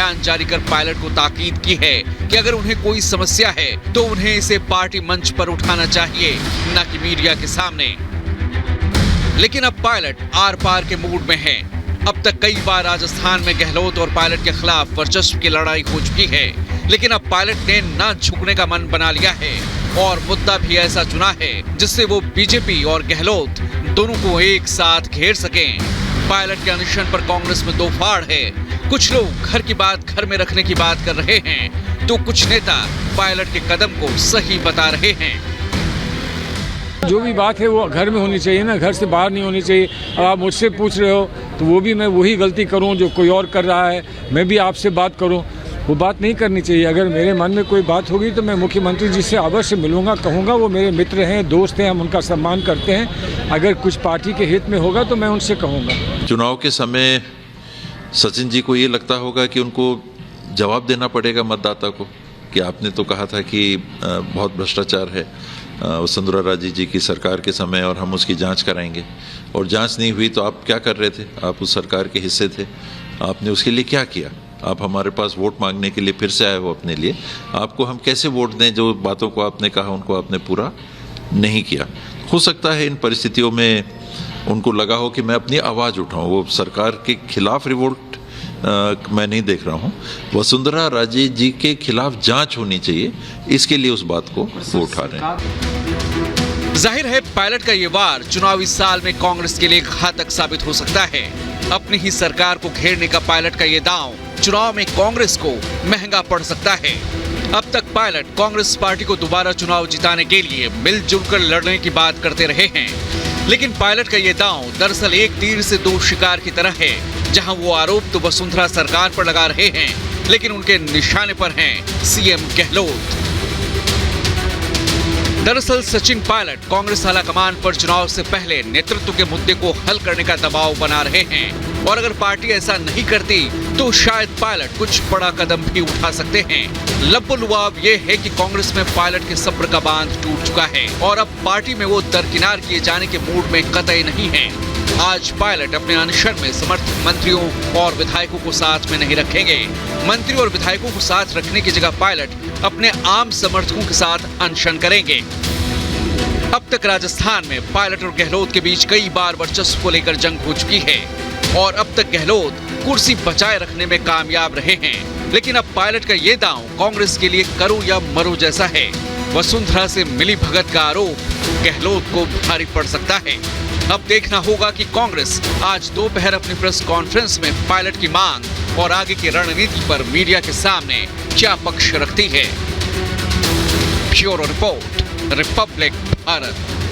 बयान जारी कर पायलट को ताकीद की है कि अगर उन्हें कोई समस्या है तो उन्हें इसे पार्टी मंच पर उठाना चाहिए, न कि मीडिया के सामने। लेकिन अब पायलट आर पार के मूड में है। अब तक कई बार राजस्थान में गहलोत और पायलट के खिलाफ वर्चस्व की लड़ाई हो चुकी है, लेकिन अब पायलट ने न झुकने का मन बना लिया है और मुद्दा भी ऐसा चुना है जिससे वो बीजेपी और गहलोत दोनों को एक साथ घेर सकें। पायलट के अनशन पर कांग्रेस में दो फाड़ है। कुछ लोग घर की बात घर में रखने की बात कर रहे हैं, तो कुछ नेता पायलट के कदम को सही बता रहे हैं। जो भी बात है वो घर में होनी चाहिए ना, घर से बाहर नहीं होनी चाहिए। अब आप मुझसे पूछ रहे हो तो वो भी मैं वही गलती करूं जो कोई और कर रहा है, मैं भी आपसे बात करूं, वो बात नहीं करनी चाहिए। अगर मेरे मन में कोई बात होगी तो मैं मुख्यमंत्री जी से अवश्य मिलूंगा, कहूंगा, वो मेरे मित्र हैं, दोस्त हैं, हम उनका सम्मान करते हैं। अगर कुछ पार्टी के हित में होगा तो मैं उनसे कहूँगा। चुनाव के समय सचिन जी को ये लगता होगा कि उनको जवाब देना पड़ेगा मतदाता को कि आपने तो कहा था कि बहुत भ्रष्टाचार है वसुंधरा राजे जी की सरकार के समय और हम उसकी जांच कराएंगे, और जांच नहीं हुई तो आप क्या कर रहे थे? आप उस सरकार के हिस्से थे, आपने उसके लिए क्या किया? आप हमारे पास वोट मांगने के लिए फिर से आए हो अपने लिए, आपको हम कैसे वोट दें? जो बातों को आपने कहा उनको आपने पूरा नहीं किया। हो सकता है इन परिस्थितियों में उनको लगा हो कि मैं अपनी आवाज़ उठाऊं, वो सरकार के खिलाफ रिवोल्ट मैं नहीं देख रहा हूं, वसुंधरा राजे जी के खिलाफ जांच होनी चाहिए, इसके लिए उस बात को वो उठा रहे हैं। जाहिर है पायलट का ये वार चुनावी साल में कांग्रेस के लिए घातक साबित हो सकता है। अपनी ही सरकार को घेरने का पायलट का ये दांव चुनाव में कांग्रेस को महंगा पड़ सकता है। अब तक पायलट कांग्रेस पार्टी को दोबारा चुनाव जिताने के लिए मिलजुल कर लड़ने की बात करते रहे हैं, लेकिन पायलट का ये दांव दरअसल एक तीर से दो शिकार की तरह है, जहां वो आरोप तो वसुंधरा सरकार पर लगा रहे हैं, लेकिन उनके निशाने पर हैं सीएम गहलोत। दरअसल सचिन पायलट कांग्रेस आलाकमान पर चुनाव से पहले नेतृत्व के मुद्दे को हल करने का दबाव बना रहे हैं, और अगर पार्टी ऐसा नहीं करती तो शायद पायलट कुछ बड़ा कदम भी उठा सकते हैं। लबो-लुआब ये है कि कांग्रेस में पायलट के सब्र का बांध टूट चुका है और अब पार्टी में वो दरकिनार किए जाने के मूड में कतई नहीं है। आज पायलट अपने अनशन में समर्थक मंत्रियों और विधायकों को साथ में नहीं रखेंगे। मंत्री और विधायकों को साथ रखने की जगह पायलट अपने आम समर्थकों के साथ अनशन करेंगे। अब तक राजस्थान में पायलट और गहलोत के बीच कई बार वर्चस्व को लेकर जंग हो चुकी है और अब तक गहलोत कुर्सी बचाए रखने में कामयाब रहे हैं, लेकिन अब पायलट का ये दांव कांग्रेस के लिए करो या मरो जैसा है। वसुंधरा से मिली भगत का आरोप गहलोत को भारी पड़ सकता है। अब देखना होगा कि कांग्रेस आज दोपहर अपनी प्रेस कॉन्फ्रेंस में पायलट की मांग और आगे की रणनीति पर मीडिया के सामने क्या पक्ष रखती है। Bureau report, Republic Bharat.